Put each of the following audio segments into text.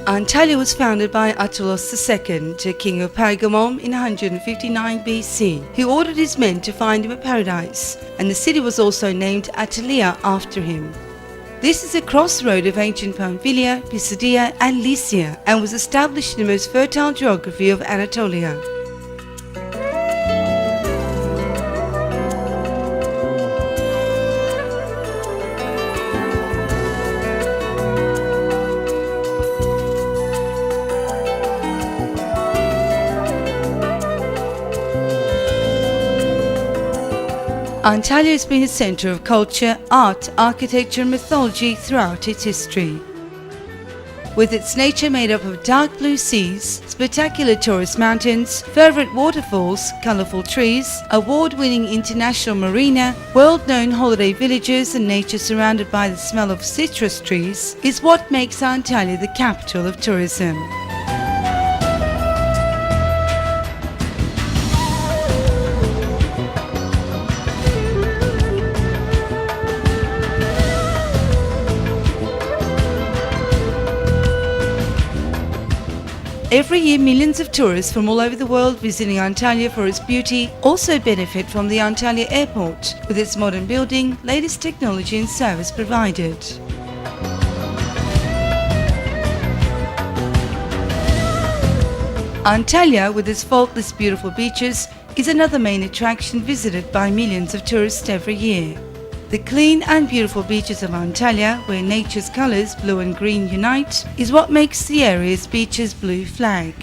Antalia was founded by Attalus II, a king of Pergamum, in 159 BC, who ordered his men to find him a paradise, and the city was also named Antalia after him. This is a crossroad of ancient Pamphylia, Pisidia and Lycia, and was established in the most fertile geography of Anatolia. Antalya has been a centre of culture, art, architecture and mythology throughout its history. With its nature made up of dark blue seas, spectacular tourist mountains, favourite waterfalls, colourful trees, award-winning international marina, world-known holiday villages and nature surrounded by the smell of citrus trees, is what makes Antalya the capital of tourism. Every year, millions of tourists from all over the world visiting Antalya for its beauty also benefit from the Antalya airport, with its modern building, latest technology and service provided. Antalya, with its faultless beautiful beaches, is another main attraction visited by millions of tourists every year. The clean and beautiful beaches of Antalya, where nature's colours, blue and green, unite, is what makes the area's beaches blue flag.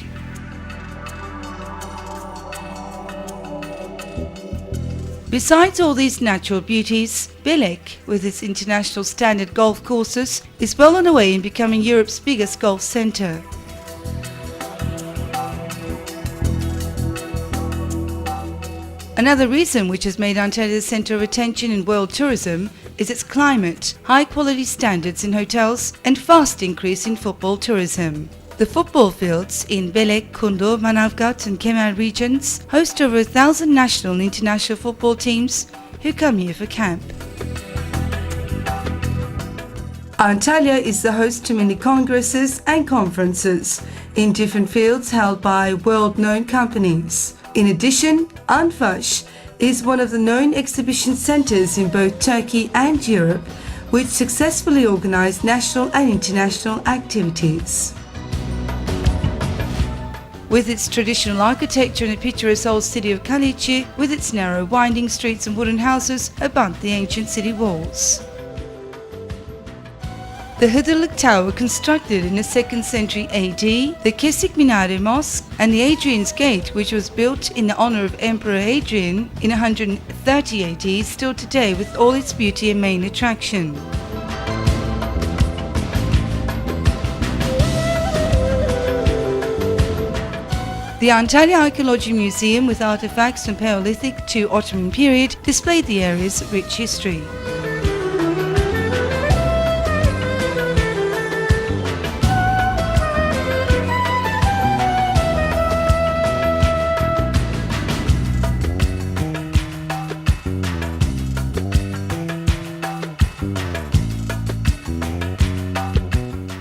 Besides all these natural beauties, Belek, with its international standard golf courses, is well on the way in becoming Europe's biggest golf centre. Another reason which has made Antalya the centre of attention in world tourism is its climate, high quality standards in hotels and fast increase in football tourism. The football fields in Belek, Kundur, Manavgat and Kemer regions host over 1,000 national and international football teams who come here for camp. Antalya is the host to many congresses and conferences in different fields held by world-known companies. In addition, Anfash is one of the known exhibition centres in both Turkey and Europe, which successfully organise national and international activities. With its traditional architecture and the picturesque old city of Kalichi, with its narrow winding streets and wooden houses above the ancient city walls. The Hıdırlık Tower, constructed in the 2nd century AD, the Kesik Minare Mosque and the Hadrian's Gate, which was built in the honour of Emperor Hadrian in 130 AD, still today with all its beauty and main attraction. The Antalya Archaeology Museum, with artefacts from Paleolithic to Ottoman period, displayed the area's rich history.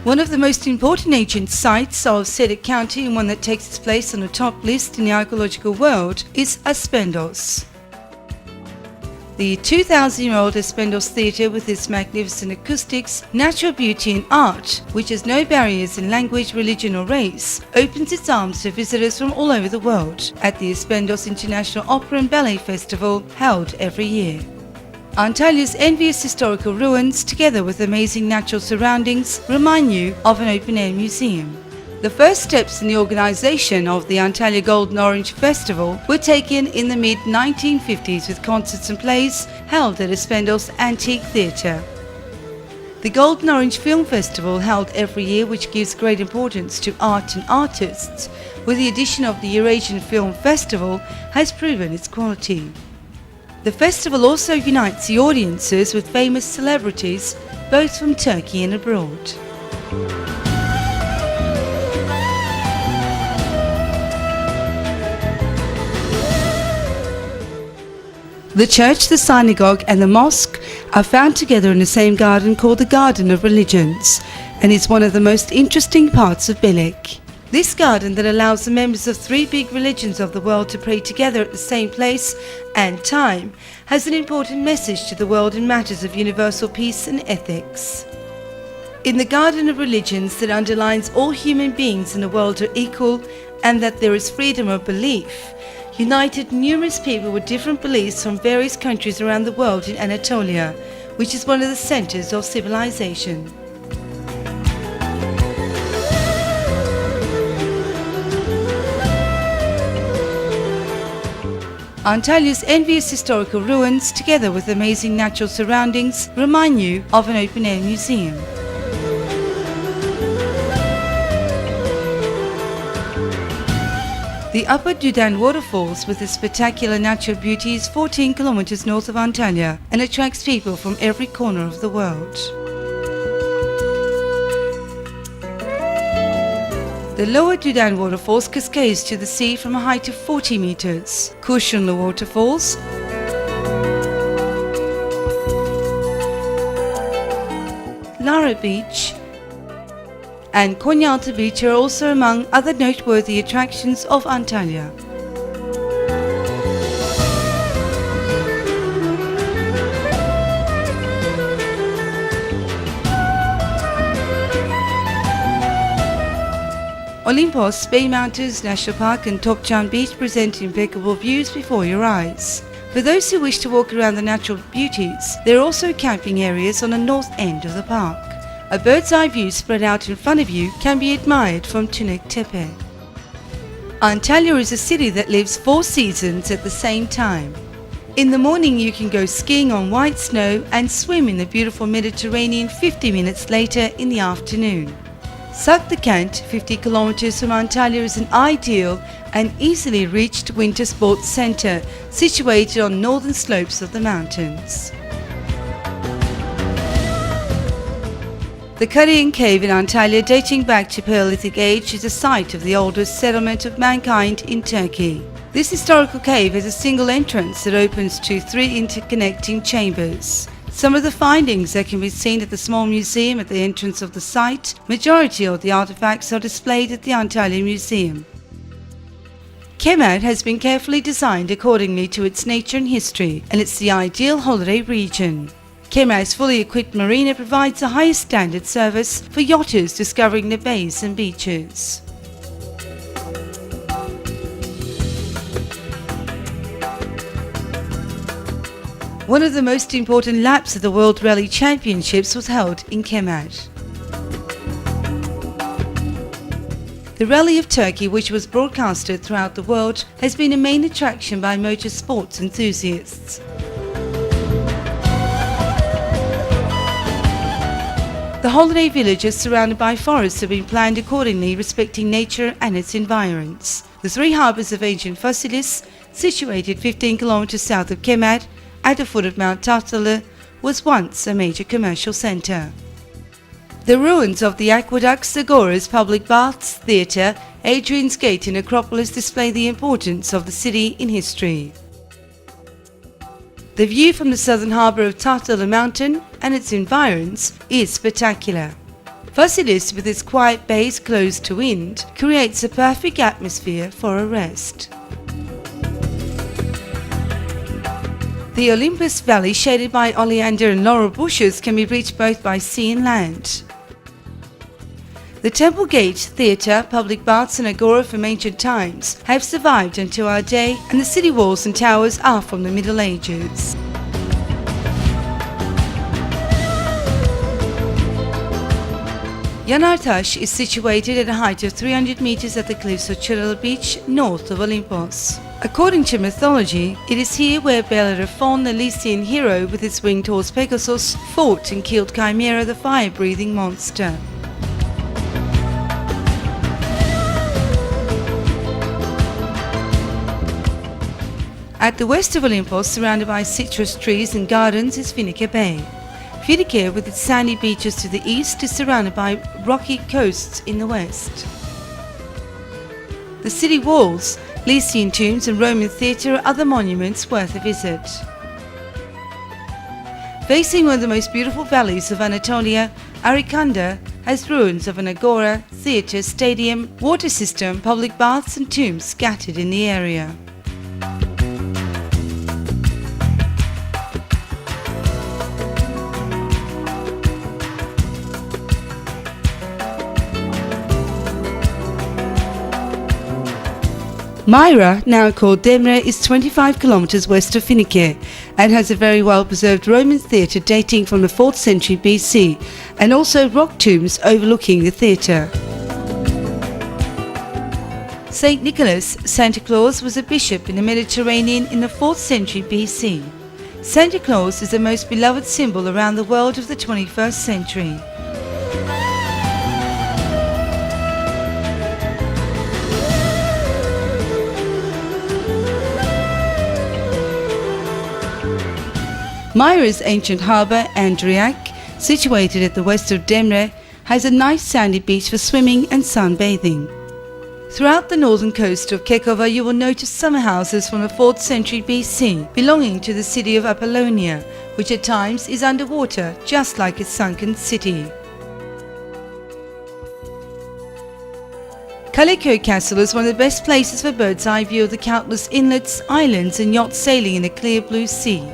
One of the most important ancient sites of Sedek County, and one that takes its place on the top list in the archaeological world, is Aspendos. The 2,000-year-old Aspendos Theatre, with its magnificent acoustics, natural beauty and art, which has no barriers in language, religion or race, opens its arms to visitors from all over the world at the Aspendos International Opera and Ballet Festival, held every year. Antalya's envious historical ruins, together with amazing natural surroundings, remind you of an open-air museum. The first steps in the organisation of the Antalya Golden Orange Festival were taken in the mid-1950s with concerts and plays held at Aspendos Antique Theatre. The Golden Orange Film Festival, held every year, which gives great importance to art and artists, with the addition of the Eurasian Film Festival, has proven its quality. The festival also unites the audiences with famous celebrities, both from Turkey and abroad. The church, the synagogue and the mosque are found together in the same garden called the Garden of Religions, and is one of the most interesting parts of Bilik. This garden that allows the members of 3 big religions of the world to pray together at the same place and time has an important message to the world in matters of universal peace and ethics. In the Garden of Religions, that underlines all human beings in the world are equal and that there is freedom of belief, united numerous people with different beliefs from various countries around the world in Anatolia, which is one of the centers of civilization. Antalia's envious historical ruins, together with amazing natural surroundings, remind you of an open-air museum. The Upper Dudan waterfalls, with its spectacular natural beauty, is 14 kilometers north of Antalya and attracts people from every corner of the world. The Lower Dudan waterfalls cascades to the sea from a height of 40 meters. Kurshunlu waterfalls, Lara Beach and Konyaaltı Beach are also among other noteworthy attractions of Antalya. Olympos, Bay Mountains National Park and Topçam Beach present impeccable views before your eyes. For those who wish to walk around the natural beauties, there are also camping areas on the north end of the park. A bird's eye view spread out in front of you can be admired from Tunek Tepe. Antalya is a city that lives 4 seasons at the same time. In the morning you can go skiing on white snow and swim in the beautiful Mediterranean 50 minutes later in the afternoon. Saklıkent, 50 kilometers from Antalya, is an ideal and easily reached winter sports center situated on northern slopes of the mountains. The Karayan Cave in Antalya, dating back to Paleolithic age, is the site of the oldest settlement of mankind in Turkey. This historical cave has a single entrance that opens to 3 interconnecting chambers. Some of the findings that can be seen at the small museum at the entrance of the site. Majority of the artifacts are displayed at the Antalya Museum. Kemer has been carefully designed accordingly to its nature and history, and it's the ideal holiday region. Kemer's fully equipped marina provides the highest standard service for yachters discovering the bays and beaches. One of the most important laps of the World Rally Championships was held in Kemer. The Rally of Turkey, which was broadcasted throughout the world, has been a main attraction by motorsports enthusiasts. The holiday villages surrounded by forests have been planned accordingly, respecting nature and its environs. The 3 harbours of ancient Fasilis, situated 15 kilometers south of Kemer, at the foot of Mount Tahtalı, was once a major commercial centre. The ruins of the aqueducts, agoras, public baths, theatre, Hadrian's Gate and Acropolis display the importance of the city in history. The view from the southern harbour of Tahtalı Mountain and its environs is spectacular. Fasilis, with its quiet bays closed to wind, creates a perfect atmosphere for a rest. The Olympus Valley, shaded by oleander and laurel bushes, can be reached both by sea and land. The Temple Gate, theatre, public baths and agora from ancient times have survived until our day, and the city walls and towers are from the Middle Ages. Yanartaş is situated at a height of 300 meters at the cliffs of Çıralı Beach, north of Olympos. According to mythology, it is here where Bellerophon, the Lycian hero with its winged horse Pegasus, fought and killed Chimera, the fire-breathing monster. At the west of Olympos, surrounded by citrus trees and gardens, is Finike Bay. Finike, with its sandy beaches to the east, is surrounded by rocky coasts in the west. The city walls, Lycian tombs and Roman theatre are other monuments worth a visit. Facing one of the most beautiful valleys of Anatolia, Arikanda has ruins of an agora, theatre, stadium, water system, public baths and tombs scattered in the area. Myra, now called Demre, is 25 kilometers west of Finike and has a very well-preserved Roman theatre dating from the 4th century BC and also rock tombs overlooking the theatre. Saint Nicholas, Santa Claus, was a bishop in the Mediterranean in the 4th century BC. Santa Claus is the most beloved symbol around the world of the 21st century. Myra's ancient harbour, Andriac, situated at the west of Demre, has a nice sandy beach for swimming and sunbathing. Throughout the northern coast of Kekova you will notice summer houses from the 4th century BC belonging to the city of Apollonia, which at times is underwater just like its sunken city. Kalecköy Castle is one of the best places for bird's eye view of the countless inlets, islands and yachts sailing in a clear blue sea.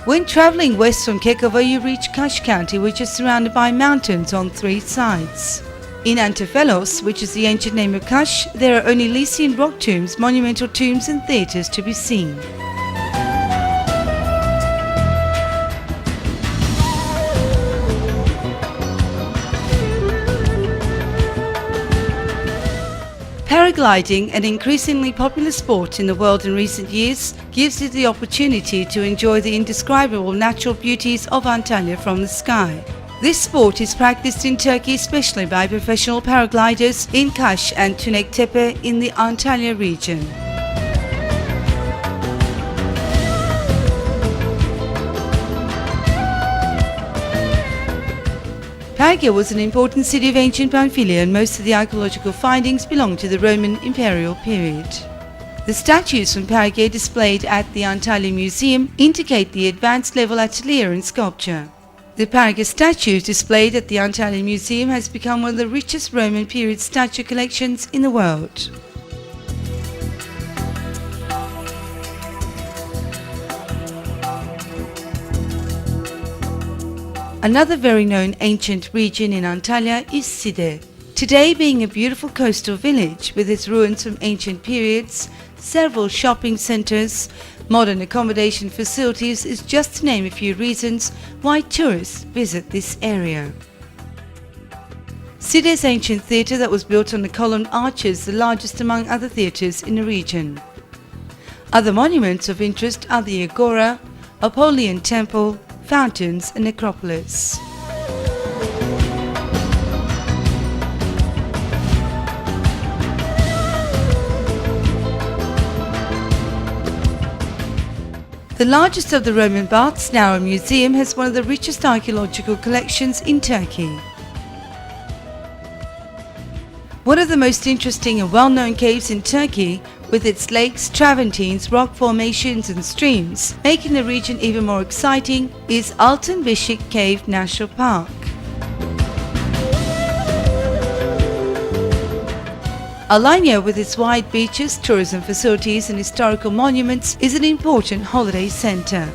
When travelling west from Kekova you reach Kash County, which is surrounded by mountains on 3 sides. In Antafelos, which is the ancient name of Kash, there are only Lycian rock tombs, monumental tombs and theatres to be seen. Paragliding, an increasingly popular sport in the world in recent years, gives you the opportunity to enjoy the indescribable natural beauties of Antalya from the sky. This sport is practiced in Turkey especially by professional paragliders in Kaş and Tünektepe in the Antalya region. Perga was an important city of ancient Pamphylia and most of the archaeological findings belong to the Roman imperial period. The statues from Perga displayed at the Antalya Museum indicate the advanced level atelier in sculpture. The Perga statues displayed at the Antalya Museum has become one of the richest Roman period statue collections in the world. Another very known ancient region in Antalya is Side. Today being a beautiful coastal village with its ruins from ancient periods, several shopping centres, modern accommodation facilities is just to name a few reasons why tourists visit this area. Side's ancient theatre that was built on the columned arches, the largest among other theatres in the region. Other monuments of interest are the Agora, Apollyon Temple, fountains and necropolis. The largest of the Roman baths, now a museum, has one of the richest archaeological collections in Turkey. One of the most interesting and well-known caves in Turkey, with its lakes, travertines, rock formations and streams, making the region even more exciting, is Altın Beşik Cave National Park. Alanya, with its wide beaches, tourism facilities and historical monuments, is an important holiday centre.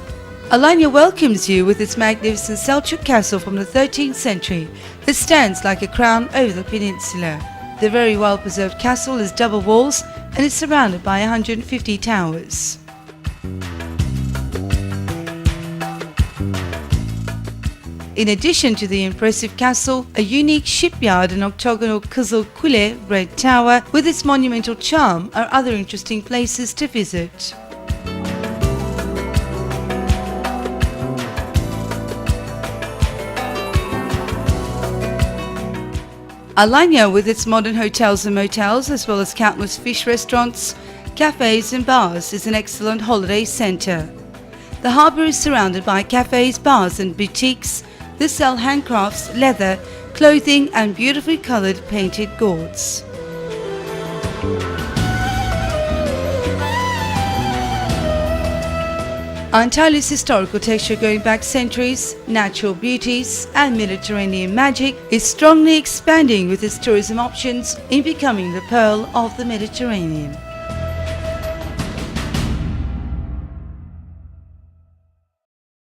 Alanya welcomes you with its magnificent Selçuk castle from the 13th century that stands like a crown over the peninsula. The very well-preserved castle has double walls and is surrounded by 150 towers. In addition to the impressive castle, a unique shipyard and octagonal Kızıl Kule Red Tower with its monumental charm are other interesting places to visit. Alanya, with its modern hotels and motels as well as countless fish restaurants, cafes and bars, is an excellent holiday centre. The harbour is surrounded by cafes, bars and boutiques that sell handcrafts, leather, clothing and beautifully coloured painted gourds. Antalia's historical texture going back centuries, natural beauties and Mediterranean magic is strongly expanding with its tourism options in becoming the pearl of the Mediterranean.